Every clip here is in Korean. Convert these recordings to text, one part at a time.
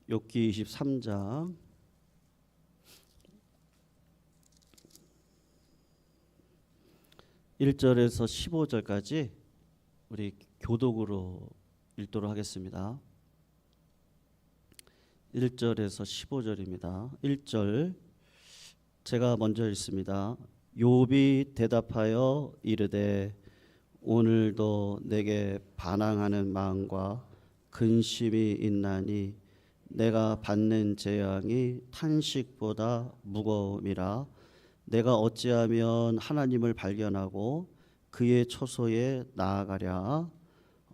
욥기 23장 1절에서 15절까지 우리 교독으로 읽도록 하겠습니다. 1절에서 15절입니다. 1절 제가 먼저 읽습니다. 욥이 대답하여 이르되 오늘도 내게 반항하는 마음과 근심이 있나니 내가 받는 재앙이 탄식보다 무거움이라. 내가 어찌하면 하나님을 발견하고 그의 처소에 나아가랴.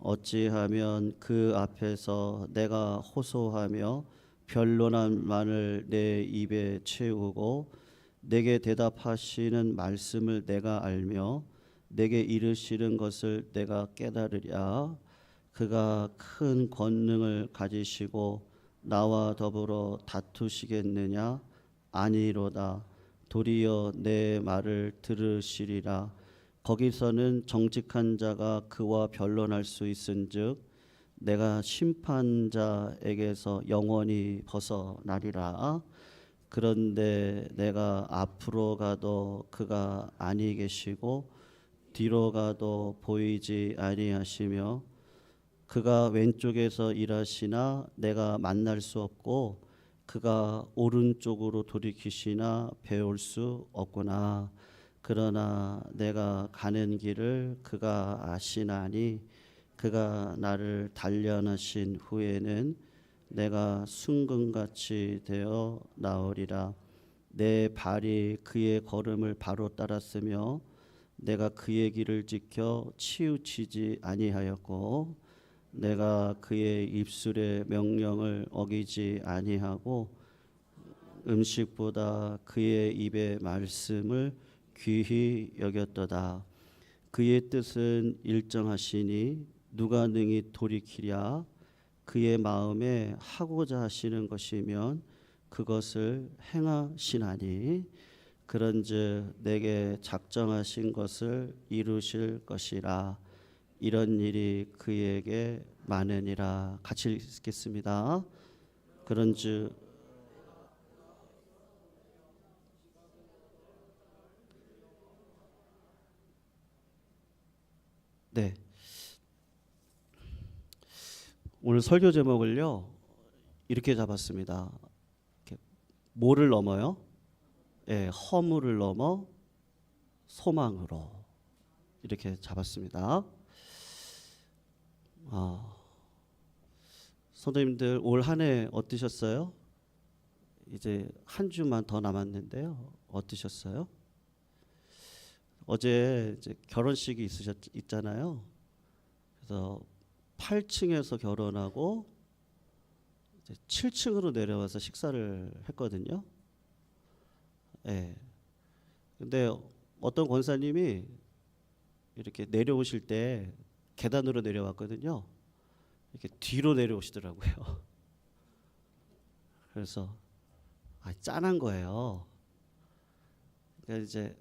어찌하면 그 앞에서 내가 호소하며 변론한 말을 내 입에 채우고 내게 대답하시는 말씀을 내가 알며 내게 이르시는 것을 내가 깨달으랴. 그가 큰 권능을 가지시고 나와 더불어 다투시겠느냐? 아니로다. 도리어 내 말을 들으시리라. 거기서는 정직한 자가 그와 변론할 수 있은즉 내가 심판자에게서 영원히 벗어나리라. 그런데 내가 앞으로 가도 그가 아니 계시고 뒤로 가도 보이지 아니하시며 그가 왼쪽에서 일하시나 내가 만날 수 없고 그가 오른쪽으로 돌이키시나 배울 수 없구나. 그러나 내가 가는 길을 그가 아시나니 그가 나를 단련하신 후에는 내가 순금같이 되어 나오리라. 내 발이 그의 걸음을 바로 따랐으며 내가 그의 길을 지켜 치우치지 아니하였고 내가 그의 입술의 명령을 어기지 아니하고 음식보다 그의 입의 말씀을 귀히 여겼도다. 그의 뜻은 일정하시니 누가 능히 돌이키랴. 그의 마음에 하고자 하시는 것이면 그것을 행하시나니 그런즉 내게 작정하신 것을 이루실 것이라. 이런 일이 그에게 많으니라. 같이 읽겠습니다. 그런즉 네. 오늘 설교 제목을요 이렇게 잡았습니다. 이렇게 뭐를 넘어요? 예, 허물을 넘어 소망으로 이렇게 잡았습니다. 선생님들 올 한 해 어떠셨어요? 이제 한 주만 더 남았는데요. 어떠셨어요? 어제 이제 결혼식이 있잖아요. 그래서 8층에서 결혼하고 이제 7층으로 내려와서 식사를 했거든요. 예. 근데 어떤 권사님이 이렇게 내려오실 때 계단으로 내려왔거든요. 이렇게 뒤로 내려오시더라고요. 그래서 짠한 거예요. 그러니까 이제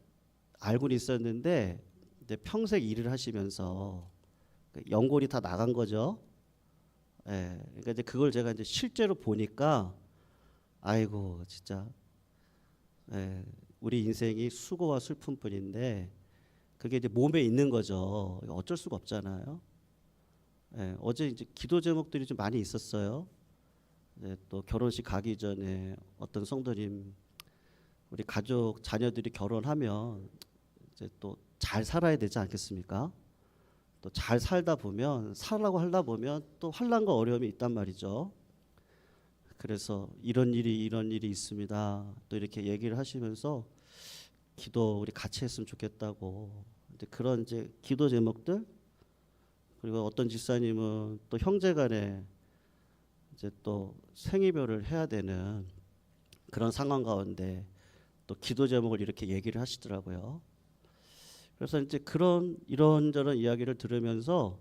알고는 있었는데 이제 평생 일을 하시면서 연골이 다 나간 거죠. 예. 그러니까 이제 그걸 제가 이제 실제로 보니까 아이고 진짜 예, 우리 인생이 수고와 슬픔뿐인데 그게 이제 몸에 있는 거죠. 어쩔 수가 없잖아요. 예, 어제 이제 기도 제목들이 좀 많이 있었어요. 또 결혼식 가기 전에 어떤 성도님 우리 가족 자녀들이 결혼하면 이제 또 잘 살아야 되지 않겠습니까? 또 잘 살다 보면 살라고 하다 보면 또 환난과 어려움이 있단 말이죠. 그래서 이런 일이 있습니다. 또 이렇게 얘기를 하시면서 기도 우리 같이 했으면 좋겠다고. 이제 그런 이제 기도 제목들 그리고 어떤 집사님은 또 형제간에 이제 또 생이별을 해야 되는 그런 상황 가운데 또 기도 제목을 이렇게 얘기를 하시더라고요. 그래서 이제 그런 이런저런 이야기를 들으면서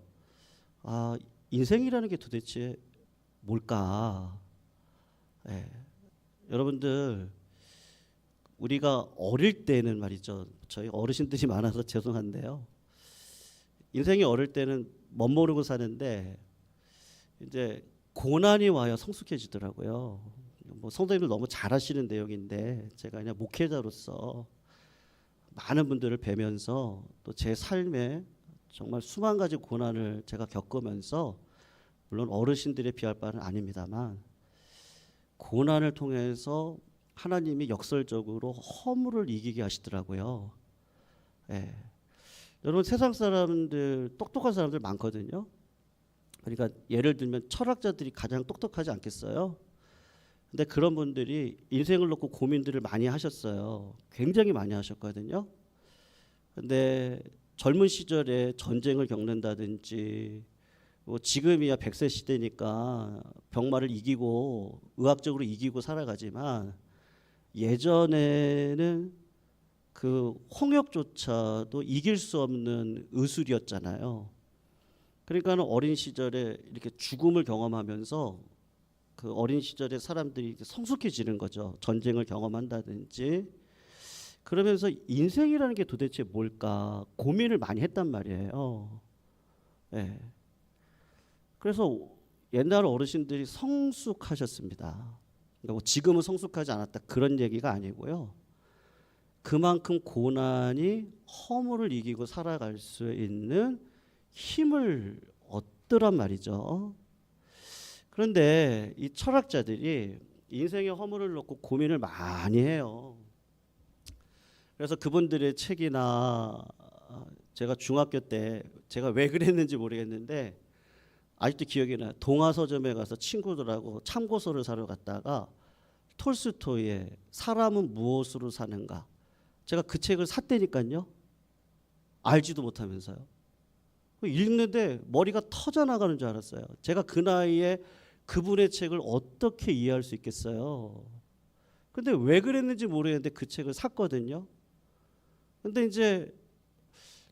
인생이라는 게 도대체 뭘까? 예. 여러분들 우리가 어릴 때는 말이죠. 저희 어르신들이 많아서 죄송한데요. 인생이 어릴 때는 멋모르고 사는데 이제 고난이 와야 성숙해지더라고요. 뭐 성도님들 너무 잘 아시는 내용인데 제가 그냥 목회자로서 많은 분들을 뵈면서 또 제 삶에 정말 수만 가지 고난을 제가 겪으면서, 물론 어르신들에 비할 바는 아닙니다만, 고난을 통해서 하나님이 역설적으로 허물을 이기게 하시더라고요. 예. 여러분, 세상 사람들, 똑똑한 사람들 많거든요. 그러니까 예를 들면 철학자들이 가장 똑똑하지 않겠어요? 근데 그런 분들이 인생을 놓고 고민들을 많이 하셨어요. 굉장히 많이 하셨거든요. 근데 젊은 시절에 전쟁을 겪는다든지, 뭐 지금이야 100세 시대니까 병마를 이기고 의학적으로 이기고 살아가지만, 예전에는 그 홍역조차도 이길 수 없는 의술이었잖아요. 그러니까 어린 시절에 이렇게 죽음을 경험하면서 그 어린 시절에 사람들이 성숙해지는 거죠. 전쟁을 경험한다든지. 그러면서 인생이라는 게 도대체 뭘까 고민을 많이 했단 말이에요. 예. 그래서 옛날 어르신들이 성숙하셨습니다. 그러니까 뭐 지금은 성숙하지 않았다 그런 얘기가 아니고요. 그만큼 고난이 허물을 이기고 살아갈 수 있는 힘을 얻더란 말이죠. 그런데 이 철학자들이 인생의 허물을 놓고 고민을 많이 해요. 그래서 그분들의 책이나, 제가 중학교 때 제가 왜 그랬는지 모르겠는데 아직도 기억이 나요. 동화 서점에 가서 친구들하고 참고서를 사러 갔다가 톨스토이의 사람은 무엇으로 사는가, 제가 그 책을 샀다니까요. 알지도 못하면서요. 읽는데 머리가 터져 나가는 줄 알았어요. 제가 그 나이에 그분의 책을 어떻게 이해할 수 있겠어요. 근데 왜 그랬는지 모르겠는데 그 책을 샀거든요. 근데 이제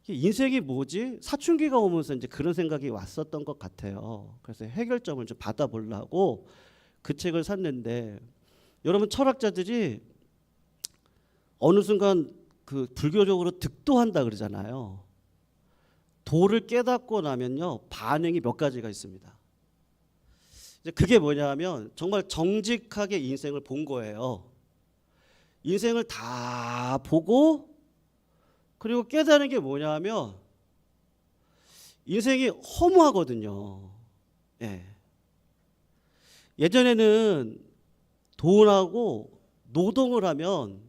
인생이 뭐지? 사춘기가 오면서 이제 그런 생각이 왔었던 것 같아요. 그래서 해결점을 좀 받아보려고 그 책을 샀는데, 여러분, 철학자들이 어느 순간 그 불교적으로 득도한다 그러잖아요. 도를 깨닫고 나면요, 반응이 몇 가지가 있습니다. 이제 그게 뭐냐면 정말 정직하게 인생을 본 거예요. 인생을 다 보고, 그리고 깨달은 게 뭐냐면 인생이 허무하거든요. 예. 예전에는 돈하고 노동을 하면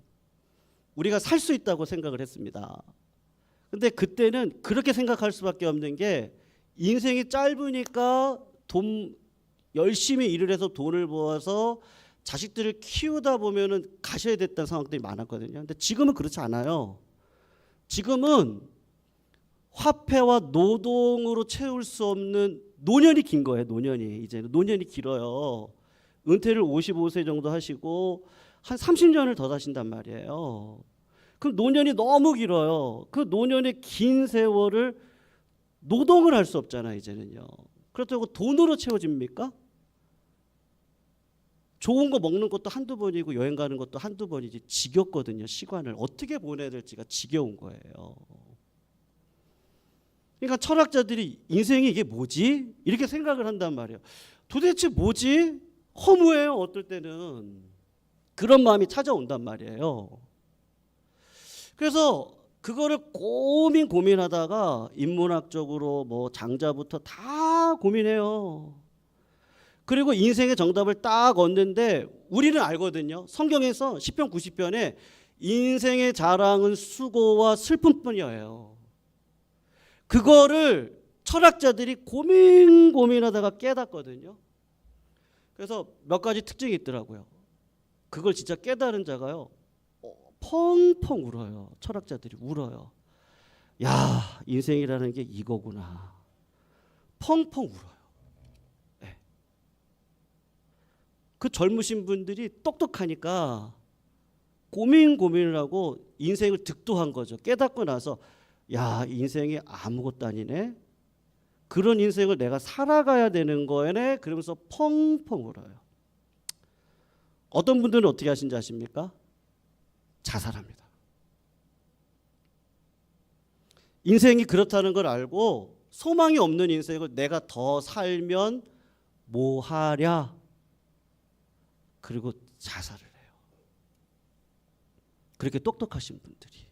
우리가 살 수 있다고 생각을 했습니다. 근데 그때는 그렇게 생각할 수밖에 없는 게, 인생이 짧으니까 돈 열심히 일을 해서 돈을 모아서 자식들을 키우다 보면은 가셔야 됐다는 상황들이 많았거든요. 근데 지금은 그렇지 않아요. 지금은 화폐와 노동으로 채울 수 없는 노년이 긴 거예요. 노년이 이제는 노년이 길어요. 은퇴를 55세 정도 하시고 한 30년을 더 사신단 말이에요. 그럼 노년이 너무 길어요. 그 노년의 긴 세월을 노동을 할 수 없잖아요. 이제는요. 그렇다고 돈으로 채워집니까? 좋은 거 먹는 것도 한두 번이고 여행 가는 것도 한두 번이지 지겹거든요. 시간을 어떻게 보내야 될지가 지겨운 거예요. 그러니까 철학자들이 인생이 이게 뭐지? 이렇게 생각을 한단 말이에요. 도대체 뭐지? 허무해요. 어떨 때는 그런 마음이 찾아온단 말이에요. 그래서 그거를 고민하다가 인문학적으로 뭐 장자부터 다 고민해요. 그리고 인생의 정답을 딱 얻는데, 우리는 알거든요. 성경에서 시편 90편에 인생의 자랑은 수고와 슬픔뿐이에요. 그거를 철학자들이 고민하다가 깨닫거든요. 그래서 몇 가지 특징이 있더라고요. 그걸 진짜 깨달은 자가요, 펑펑 울어요. 철학자들이 울어요. 야, 인생이라는 게 이거구나. 펑펑 울어요. 네. 그 젊으신 분들이 똑똑하니까 고민을 하고 인생을 득도한 거죠. 깨닫고 나서 야, 인생이 아무것도 아니네. 그런 인생을 내가 살아가야 되는 거네. 그러면서 펑펑 울어요. 어떤 분들은 어떻게 하신지 아십니까? 자살합니다. 인생이 그렇다는 걸 알고 소망이 없는 인생을 내가 더 살면 뭐 하랴? 그리고 자살을 해요. 그렇게 똑똑하신 분들이.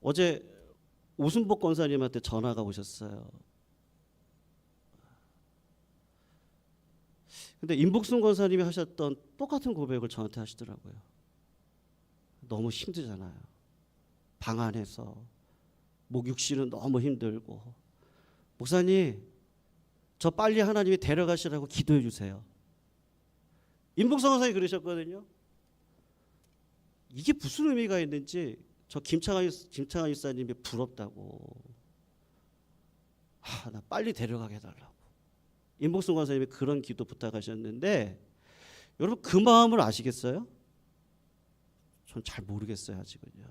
어제 오순복 권사님한테 전화가 오셨어요. 근데 임복순 권사님이 하셨던 똑같은 고백을 저한테 하시더라고요. 너무 힘들잖아요. 방 안에서 목욕실은 너무 힘들고, 목사님 저 빨리 하나님이 데려가시라고 기도해 주세요. 임복순 권사님이 그러셨거든요. 이게 무슨 의미가 있는지 저 김창환 집사님이 부럽다고. 나 빨리 데려가게 해달라고. 임복순 권사님이 그런 기도 부탁하셨는데, 여러분 그 마음을 아시겠어요? 전 잘 모르겠어요 아직은요.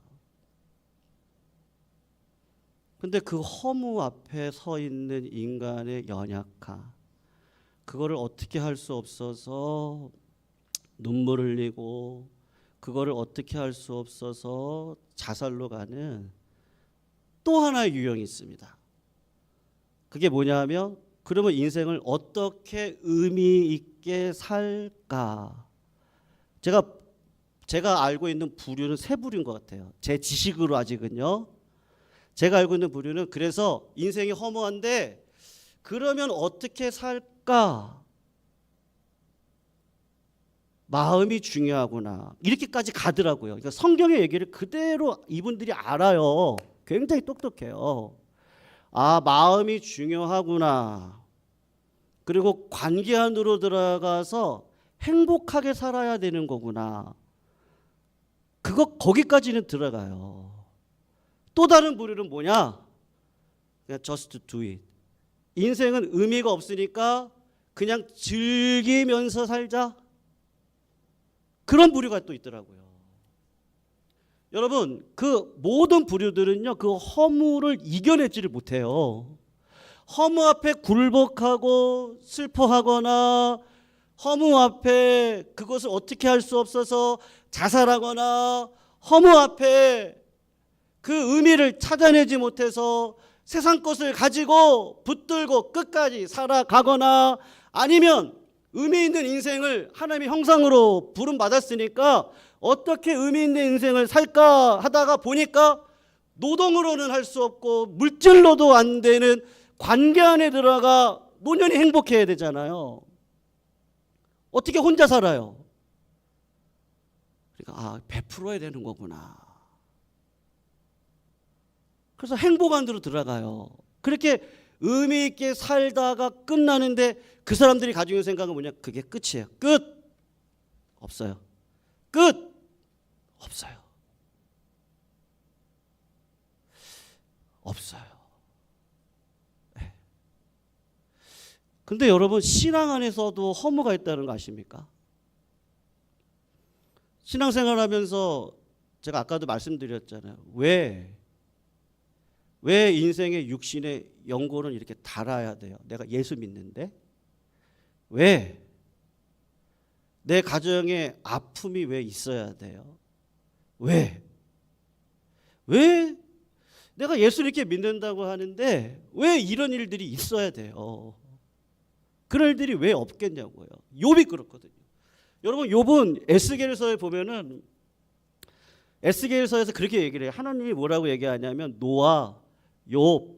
근데 그 허무 앞에 서 있는 인간의 연약함, 그거를 어떻게 할 수 없어서 눈물 흘리고, 그거를 어떻게 할 수 없어서 자살로 가는 또 하나의 유형이 있습니다. 그게 뭐냐면, 그러면 인생을 어떻게 의미 있게 살까? 제가 알고 있는 부류는 세 부류인 것 같아요. 제 지식으로 아직은요. 제가 알고 있는 부류는, 그래서 인생이 허무한데 그러면 어떻게 살까? 마음이 중요하구나. 이렇게까지 가더라고요. 그러니까 성경의 얘기를 그대로 이분들이 알아요. 굉장히 똑똑해요. 마음이 중요하구나. 그리고 관계 안으로 들어가서 행복하게 살아야 되는 거구나. 거기까지는 들어가요. 또 다른 부류는 뭐냐? 그냥 just do it. 인생은 의미가 없으니까 그냥 즐기면서 살자. 그런 부류가 또 있더라고요. 여러분, 그 모든 부류들은요, 그 허무를 이겨내지를 못해요. 허무 앞에 굴복하고 슬퍼하거나, 허무 앞에 그것을 어떻게 할 수 없어서 자살하거나, 허무 앞에 그 의미를 찾아내지 못해서 세상 것을 가지고 붙들고 끝까지 살아가거나, 아니면 의미 있는 인생을 하나님의 형상으로 부름받았으니까 어떻게 의미 있는 인생을 살까 하다가 보니까 노동으로는 할 수 없고 물질로도 안 되는 관계 안에 들어가 노년이 행복해야 되잖아요. 어떻게 혼자 살아요? 그러니까 베풀어야 되는 거구나. 그래서 행복 안으로 들어가요. 그렇게 의미 있게 살다가 끝나는데 그 사람들이 가지고 있는 생각은 뭐냐? 그게 끝이에요. 끝. 없어요. 끝. 없어요. 없어요. 네. 근데 여러분, 신앙 안에서도 허무가 있다는 거 아십니까? 신앙생활하면서 제가 아까도 말씀드렸잖아요. 왜 인생의 육신의 연골은 이렇게 달아야 돼요? 내가 예수 믿는데? 왜? 내 가정에 아픔이 왜 있어야 돼요? 왜? 내가 예수를 이렇게 믿는다고 하는데 왜 이런 일들이 있어야 돼요? 그런 일들이 왜 없겠냐고요. 욥이 그렇거든요. 여러분, 욥은 에스겔서에 보면은 에스겔서에서 그렇게 얘기를 해요. 하나님이 뭐라고 얘기하냐면, 노아, 욥,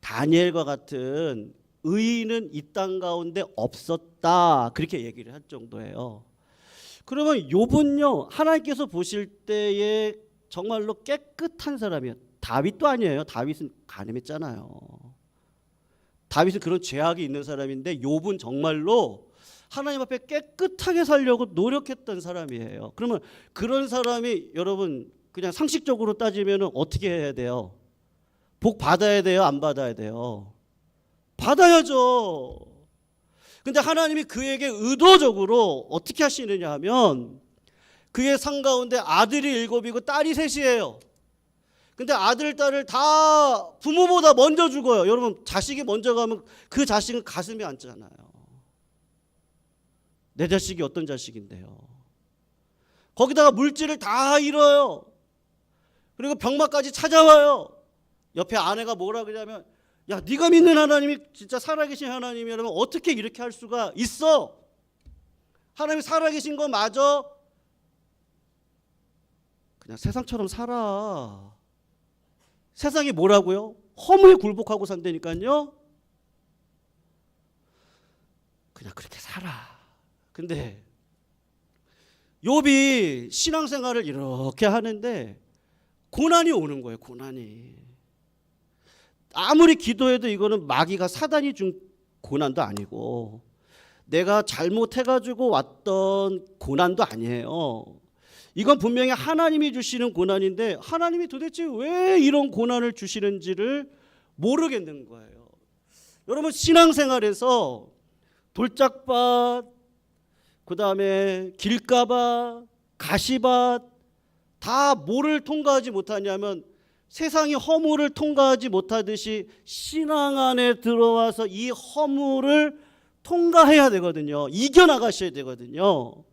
다니엘과 같은 의인은 이 땅 가운데 없었다, 그렇게 얘기를 할 정도예요. 그러면 욥은요, 하나님께서 보실 때에 정말로 깨끗한 사람이에요. 다윗도 아니에요. 다윗은 간음했잖아요. 다윗은 그런 죄악이 있는 사람인데, 욥은 정말로 하나님 앞에 깨끗하게 살려고 노력했던 사람이에요. 그러면 그런 사람이, 여러분 그냥 상식적으로 따지면 어떻게 해야 돼요? 복 받아야 돼요? 안 받아야 돼요? 받아야죠. 근데 하나님이 그에게 의도적으로 어떻게 하시느냐 하면, 그의 상 가운데 아들이 7이고 딸이 3이에요. 근데 아들, 딸을 다 부모보다 먼저 죽어요. 여러분, 자식이 먼저 가면 그 자식은 가슴에 앉잖아요. 내 자식이 어떤 자식인데요. 거기다가 물질을 다 잃어요. 그리고 병마까지 찾아와요. 옆에 아내가 뭐라 그러냐면, 야, 네가 믿는 하나님이 진짜 살아계신 하나님이라면 어떻게 이렇게 할 수가 있어? 하나님이 살아계신 거 마저 그냥 세상처럼 살아. 세상이 뭐라고요? 허무에 굴복하고 산다니까요. 그냥 그렇게 살아. 근데 욥이 신앙생활을 이렇게 하는데 고난이 오는 거예요. 고난이. 아무리 기도해도 이거는 마귀가 사단이 준 고난도 아니고 내가 잘못해가지고 왔던 고난도 아니에요. 이건 분명히 하나님이 주시는 고난인데 하나님이 도대체 왜 이런 고난을 주시는지를 모르겠는 거예요. 여러분 신앙생활에서 돌짝밭, 그 다음에 길가밭, 가시밭 다 뭐를 통과하지 못하냐면 세상이 허물을 통과하지 못하듯이 신앙 안에 들어와서 이 허물을 통과해야 되거든요. 이겨나가셔야 되거든요.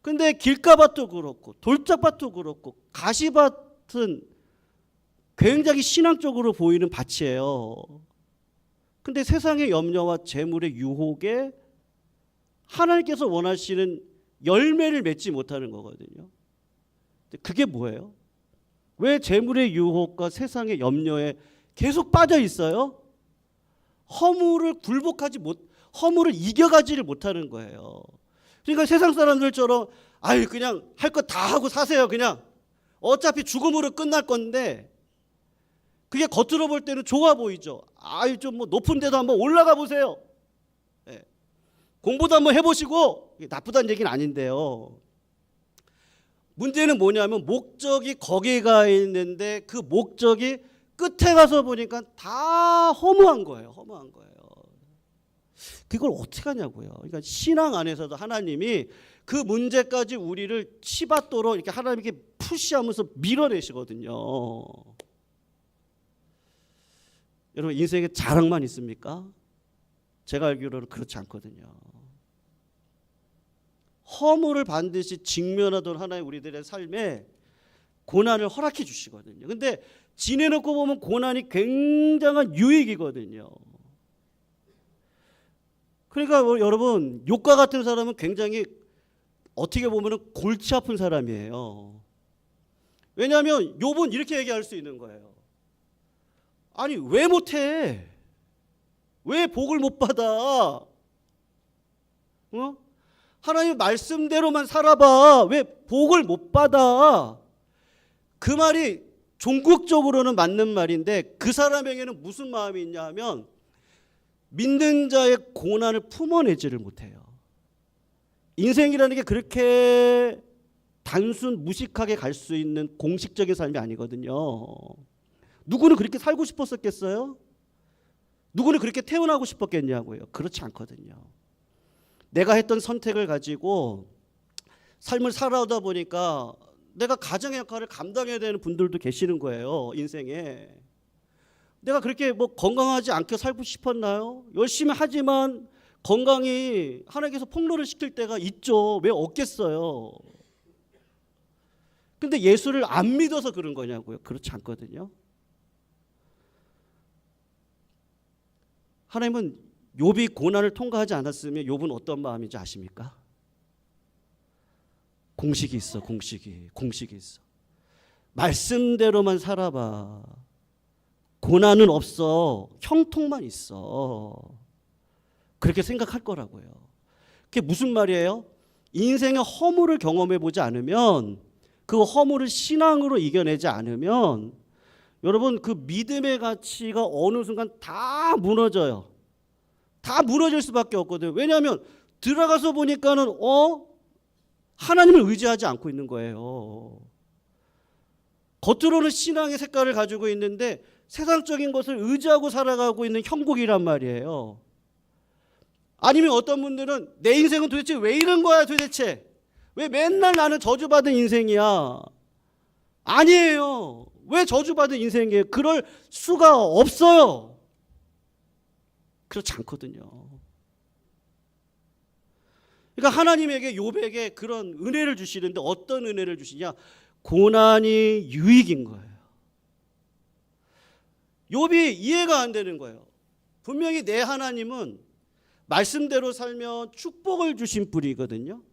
근데 길가밭도 그렇고 돌짝밭도 그렇고 가시밭은 굉장히 신앙적으로 보이는 밭이에요. 근데 세상의 염려와 재물의 유혹에 하나님께서 원하시는 열매를 맺지 못하는 거거든요. 그게 뭐예요? 왜 재물의 유혹과 세상의 염려에 계속 빠져 있어요? 허물을 허물을 이겨가지를 못하는 거예요. 그러니까 세상 사람들처럼 아유 그냥 할 거 다 하고 사세요. 그냥 어차피 죽음으로 끝날 건데 그게 겉으로 볼 때는 좋아 보이죠. 아유 좀 뭐 높은 데도 한번 올라가 보세요. 네. 공부도 한번 해보시고. 나쁘다는 얘기는 아닌데요. 문제는 뭐냐면 목적이 거기에 가 있는데 그 목적이 끝에 가서 보니까 다 허무한 거예요. 허무한 거예요. 그걸 어떻게 하냐고요. 그러니까 신앙 안에서도 하나님이 그 문제까지 우리를 치받도록 이렇게 하나님께 푸시하면서 밀어내시거든요. 여러분 인생에 자랑만 있습니까? 제가 알기로는 그렇지 않거든요. 허물을 반드시 직면하던 하나의 우리들의 삶에 고난을 허락해 주시거든요. 근데 지내놓고 보면 고난이 굉장한 유익이거든요. 그러니까 여러분 욥과 같은 사람은 굉장히 어떻게 보면 골치 아픈 사람이에요. 왜냐하면 욥은 이렇게 얘기할 수 있는 거예요. 아니 왜 못해? 왜 복을 못 받아? 하나님 말씀대로만 살아봐. 왜 복을 못 받아? 그 말이 종국적으로는 맞는 말인데 그 사람에게는 무슨 마음이 있냐 하면 믿는 자의 고난을 품어내지를 못해요. 인생이라는 게 그렇게 단순 무식하게 갈 수 있는 공식적인 삶이 아니거든요. 누구는 그렇게 살고 싶었었겠어요? 누구는 그렇게 태어나고 싶었겠냐고요. 그렇지 않거든요. 내가 했던 선택을 가지고 삶을 살아오다 보니까 내가 가정의 역할을 감당해야 되는 분들도 계시는 거예요. 인생에. 내가 그렇게 뭐 건강하지 않게 살고 싶었나요? 열심히 하지만 건강이 하나님께서 폭로를 시킬 때가 있죠. 왜 없겠어요? 근데 예수를 안 믿어서 그런 거냐고요. 그렇지 않거든요. 하나님은 욥이 고난을 통과하지 않았으면 욥은 어떤 마음인지 아십니까? 공식이 있어. 공식이 있어. 말씀대로만 살아봐. 고난은 없어. 형통만 있어. 그렇게 생각할 거라고요. 그게 무슨 말이에요? 인생의 허물을 경험해 보지 않으면, 그 허물을 신앙으로 이겨내지 않으면 여러분 그 믿음의 가치가 어느 순간 다 무너져요. 다 무너질 수밖에 없거든요. 왜냐하면 들어가서 보니까는 하나님을 의지하지 않고 있는 거예요. 겉으로는 신앙의 색깔을 가지고 있는데 세상적인 것을 의지하고 살아가고 있는 형국이란 말이에요. 아니면 어떤 분들은 내 인생은 도대체 왜 이런 거야 도대체? 왜 맨날 나는 저주받은 인생이야? 아니에요. 왜 저주받은 인생이에요? 그럴 수가 없어요. 그렇지 않거든요. 그러니까 하나님에게 욥에게 그런 은혜를 주시는데 어떤 은혜를 주시냐? 고난이 유익인 거예요. 욥이 이해가 안 되는 거예요. 분명히 내 하나님은 말씀대로 살면 축복을 주신 분이거든요.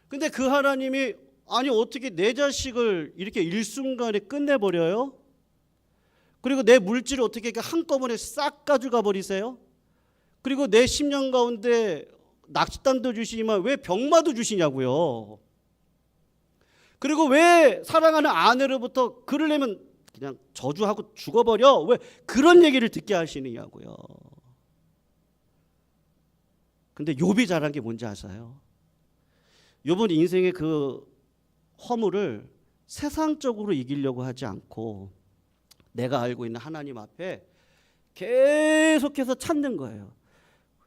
근데 그 하나님이 아니 어떻게 내 자식을 이렇게 일순간에 끝내버려요? 그리고 내 물질을 어떻게 이렇게 한꺼번에 싹 가져가 버리세요? 그리고 내 10년 가운데 낚싯단도 주시지만 왜 병마도 주시냐고요. 그리고 왜 사랑하는 아내로부터 그를 내면 그냥 저주하고 죽어버려? 왜 그런 얘기를 듣게 하시느냐고요. 근데 욥이 잘한 게 뭔지 아세요? 욥은 인생의 그 허물을 세상적으로 이기려고 하지 않고 내가 알고 있는 하나님 앞에 계속해서 찾는 거예요.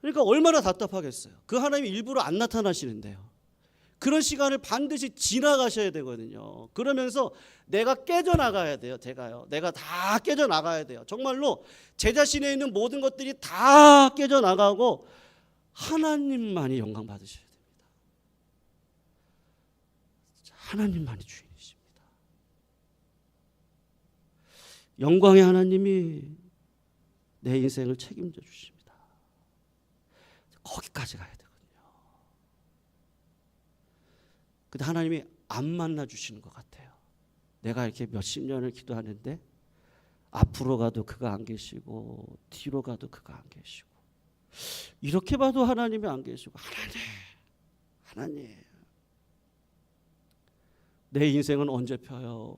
그러니까 얼마나 답답하겠어요. 그 하나님이 일부러 안 나타나시는데요. 그런 시간을 반드시 지나가셔야 되거든요. 그러면서 내가 깨져나가야 돼요. 내가 다 깨져나가야 돼요. 정말로 제 자신에 있는 모든 것들이 다 깨져나가고 하나님만이 영광 받으셔야 됩니다. 하나님만이 주인이십니다. 영광의 하나님이 내 인생을 책임져 주십니다. 거기까지 가야 되거든요. 근데 하나님이 안 만나 주시는 것 같아요. 내가 이렇게 몇십 년을 기도하는데 앞으로 가도 그가 안 계시고 뒤로 가도 그가 안 계시고 이렇게 봐도 하나님이 안 계시고 하나님 내 인생은 언제 펴요?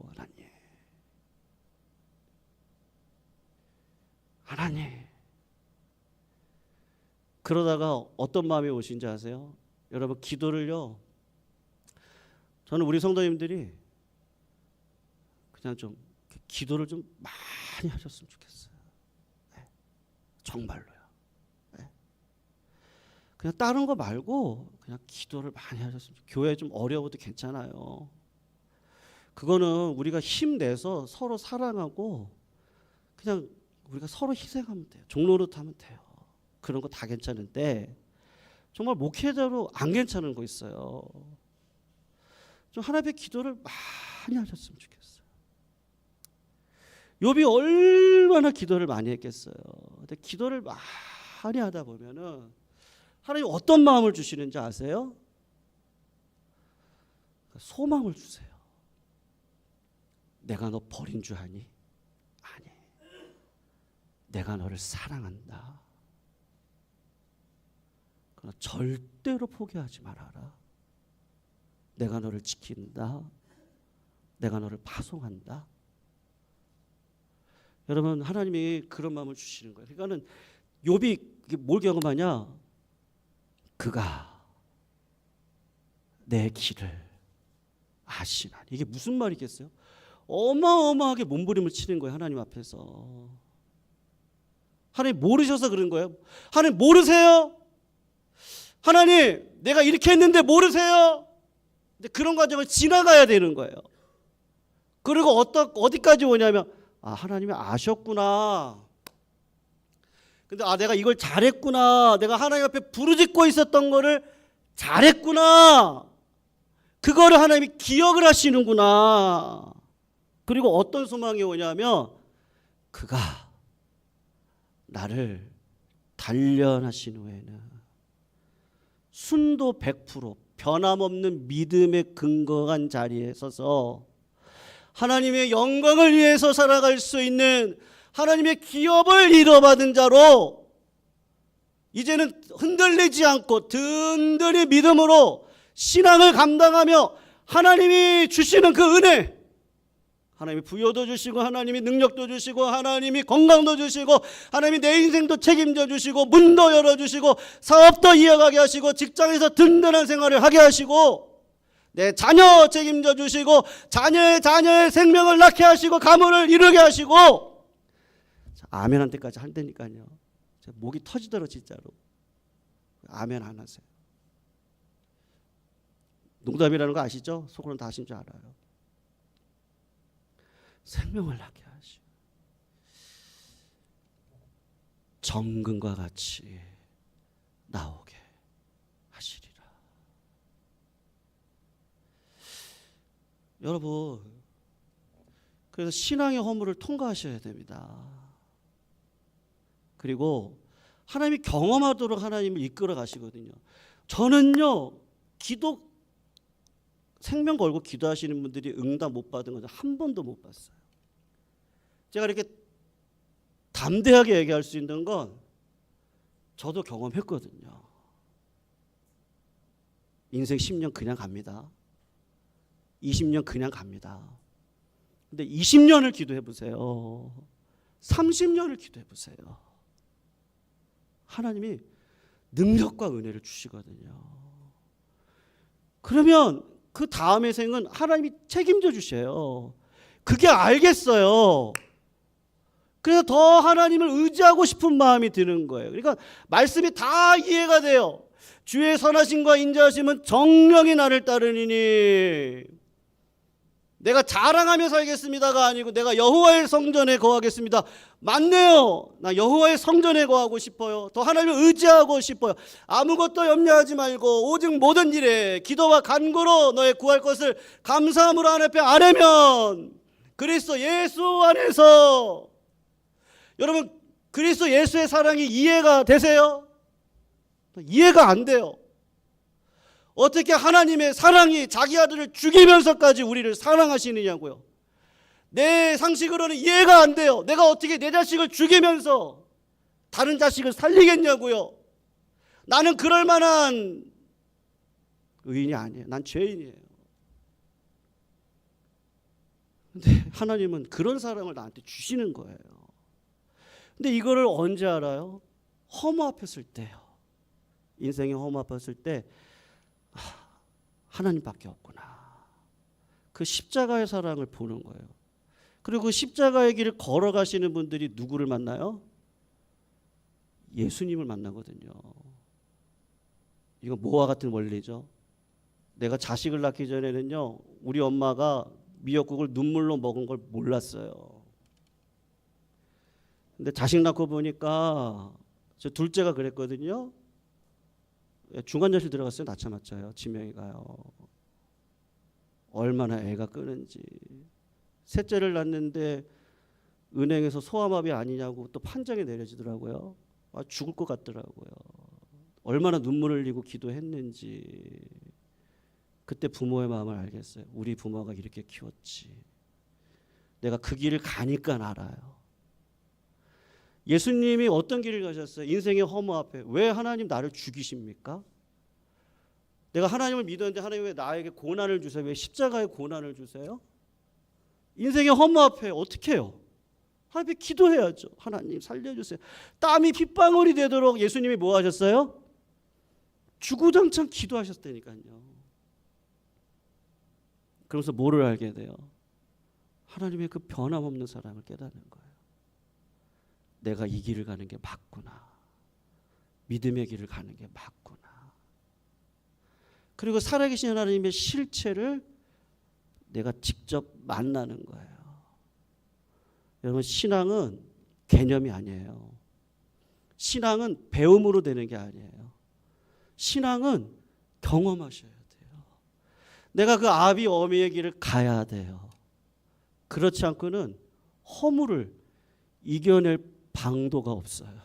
하나님 그러다가 어떤 마음이 오신지 아세요? 여러분 기도를요 저는 우리 성도님들이 그냥 좀 기도를 좀 많이 하셨으면 좋겠어요. 네. 정말로요. 네. 그냥 다른 거 말고 그냥 기도를 많이 하셨으면 좋겠어요. 교회 좀 어려워도 괜찮아요. 그거는 우리가 힘내서 서로 사랑하고 그냥 우리가 서로 희생하면 돼요. 종로릇 하면 돼요. 그런 거 다 괜찮은데 정말 목회자로 안 괜찮은 거 있어요. 좀 하나님의 기도를 많이 하셨으면 좋겠어요. 욥이 얼마나 기도를 많이 했겠어요. 근데 기도를 많이 하다 보면은 하나님 어떤 마음을 주시는지 아세요? 소망을 주세요. 내가 너 버린 줄 아니? 아니. 내가 너를 사랑한다. 그러나 절대로 포기하지 말아라. 내가 너를 지킨다. 내가 너를 파송한다. 여러분 하나님이 그런 마음을 주시는 거예요. 그러니까는 욥이 뭘 경험하냐? 그가 내 길을 아시나니. 이게 무슨 말이겠어요? 어마어마하게 몸부림을 치는 거예요. 하나님 앞에서. 하나님 모르셔서 그런 거예요. 하나님 모르세요? 하나님 내가 이렇게 했는데 모르세요? 근데 그런 과정을 지나가야 되는 거예요. 그리고 어디까지 오냐면 하나님이 아셨구나. 근데 내가 이걸 잘했구나. 내가 하나님 앞에 부르짖고 있었던 거를 잘했구나. 그거를 하나님이 기억을 하시는구나. 그리고 어떤 소망이 오냐면 그가 나를 단련하신 후에는 순도 100% 변함없는 믿음에 근거한 자리에 서서 하나님의 영광을 위해서 살아갈 수 있는 하나님의 기업을 이뤄받은 자로 이제는 흔들리지 않고 든든히 믿음으로 신앙을 감당하며 하나님이 주시는 그 은혜, 하나님이 부여도 주시고 하나님이 능력도 주시고 하나님이 건강도 주시고 하나님이 내 인생도 책임져 주시고 문도 열어주시고 사업도 이어가게 하시고 직장에서 든든한 생활을 하게 하시고 내 자녀 책임져 주시고 자녀의 생명을 낳게 하시고 가문을 이루게 하시고 아멘 한 때까지 한다니까요. 목이 터지더라 진짜로. 아멘 안 하세요. 농담이라는 거 아시죠? 속으로는 다 하신 줄 알아요. 생명을 낳게 하시고 정금과 같이 나오게 하시리라. 여러분 그래서 신앙의 허물을 통과하셔야 됩니다. 그리고 하나님이 경험하도록 하나님을 이끌어 가시거든요. 저는요, 기도 생명 걸고 기도하시는 분들이 응답 못 받은 건 한 번도 못 봤어요. 제가 이렇게 담대하게 얘기할 수 있는 건 저도 경험했거든요. 인생 10년 그냥 갑니다. 20년 그냥 갑니다. 근데 20년을 기도해 보세요. 30년을 기도해 보세요. 하나님이 능력과 은혜를 주시거든요. 그러면 그 다음의 생은 하나님이 책임져 주셔요. 그게 알겠어요. 그래서 더 하나님을 의지하고 싶은 마음이 드는 거예요. 그러니까 말씀이 다 이해가 돼요. 주의 선하심과 인자하심은 정령이 나를 따르니니 내가 자랑하며 살겠습니다가 아니고 내가 여호와의 성전에 거하겠습니다. 맞네요. 나 여호와의 성전에 거하고 싶어요. 더 하나님을 의지하고 싶어요. 아무것도 염려하지 말고 오직 모든 일에 기도와 간구로 너의 구할 것을 감사함으로 하나님 앞에 아뢰면 그리스도 예수 안에서, 여러분 그리스도 예수의 사랑이 이해가 되세요? 이해가 안 돼요. 어떻게 하나님의 사랑이 자기 아들을 죽이면서까지 우리를 사랑하시느냐고요. 내 상식으로는 이해가 안 돼요. 내가 어떻게 내 자식을 죽이면서 다른 자식을 살리겠냐고요. 나는 그럴 만한 의인이 아니에요. 난 죄인이에요. 근데 하나님은 그런 사랑을 나한테 주시는 거예요. 근데 이거를 언제 알아요? 허무 아팠을 때요. 인생이 허무 아팠을 때 하나님밖에 없구나. 그 십자가의 사랑을 보는 거예요. 그리고 그 십자가의 길을 걸어가시는 분들이 누구를 만나요? 예수님을 만나거든요. 이거 뭐와 같은 원리죠? 내가 자식을 낳기 전에는요, 우리 엄마가 미역국을 눈물로 먹은 걸 몰랐어요. 근데 자식 낳고 보니까 저 둘째가 그랬거든요. 중환자실 들어갔어요. 낳자마자요. 지명이가요. 얼마나 애가 끄는지. 셋째를 낳는데 은행에서 소아마비 아니냐고 또 판정이 내려지더라고요. 죽을 것 같더라고요. 얼마나 눈물을 흘리고 기도했는지. 그때 부모의 마음을 알겠어요. 우리 부모가 이렇게 키웠지. 내가 그 길을 가니까 알아요. 예수님이 어떤 길을 가셨어요? 인생의 허무 앞에. 왜 하나님 나를 죽이십니까? 내가 하나님을 믿었는데 하나님 왜 나에게 고난을 주세요? 왜 십자가에 고난을 주세요? 인생의 허무 앞에 어떻게 해요? 하나님 기도해야죠. 하나님 살려주세요. 땀이 핏방울이 되도록 예수님이 뭐 하셨어요? 주구장창 기도하셨다니까요. 그러면서 뭐를 알게 돼요? 하나님의 그 변함없는 사랑을 깨닫는 거예요. 내가 이 길을 가는 게 맞구나. 믿음의 길을 가는 게 맞구나. 그리고 살아계신 하나님의 실체를 내가 직접 만나는 거예요. 여러분, 신앙은 개념이 아니에요. 신앙은 배움으로 되는 게 아니에요. 신앙은 경험하셔야 돼요. 내가 그 아비 어미의 길을 가야 돼요. 그렇지 않고는 허물을 이겨낼 방도가 없어요.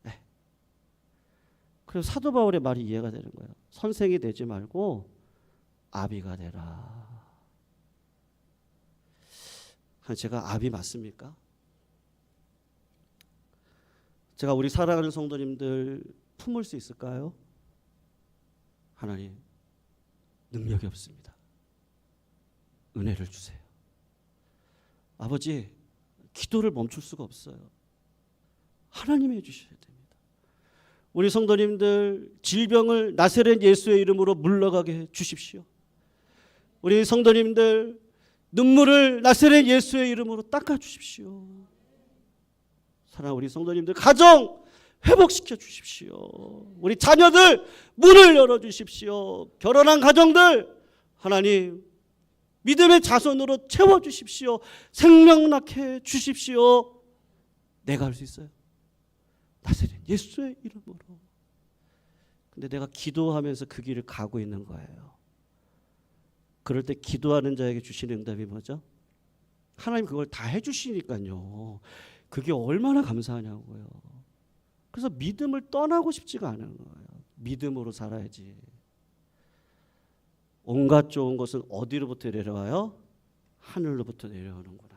네. 그래서 사도 바울의 말이 이해가 되는 거예요. 선생이 되지 말고 아비가 되라. 제가 아비 맞습니까? 제가 우리 사랑하는 성도님들 품을 수 있을까요? 하나님, 능력이 없습니다. 은혜를 주세요. 아버지, 기도를 멈출 수가 없어요. 하나님이 해주셔야 됩니다. 우리 성도님들 질병을 나사렛 예수의 이름으로 물러가게 해 주십시오. 우리 성도님들 눈물을 나사렛 예수의 이름으로 닦아 주십시오. 사랑하는 우리 성도님들 가정 회복시켜 주십시오. 우리 자녀들 문을 열어 주십시오. 결혼한 가정들 하나님 믿음의 자손으로 채워 주십시오. 생명 낳게 주십시오. 내가 할 수 있어요. 나사렛 예수의 이름으로. 근데 내가 기도하면서 그 길을 가고 있는 거예요. 그럴 때 기도하는 자에게 주시는 응답이 뭐죠? 하나님 그걸 다 해주시니까요. 그게 얼마나 감사하냐고요. 그래서 믿음을 떠나고 싶지가 않은 거예요. 믿음으로 살아야지. 온갖 좋은 것은 어디로부터 내려와요? 하늘로부터 내려오는구나.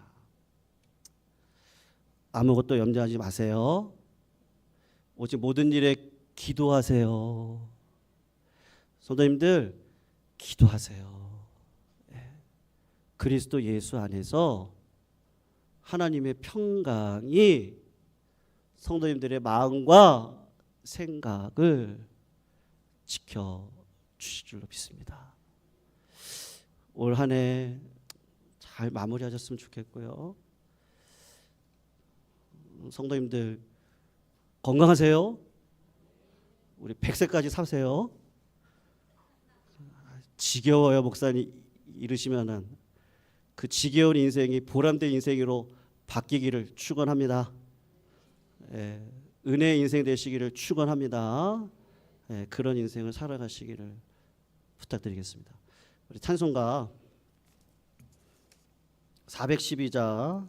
아무것도 염려하지 마세요. 오직 모든 일에 기도하세요. 성도님들 기도하세요. 그리스도 예수 안에서 하나님의 평강이 성도님들의 마음과 생각을 지켜 주실 줄로 믿습니다. 올 한 해 잘 마무리하셨으면 좋겠고요. 성도님들 건강하세요. 우리 100세까지 사세요. 지겨워요, 목사님 이르시면은 그 지겨운 인생이 보람된 인생으로 바뀌기를 축원합니다. 은혜의 인생 되시기를 축원합니다. 그런 인생을 살아가시기를 부탁드리겠습니다. 우리 찬송가 412자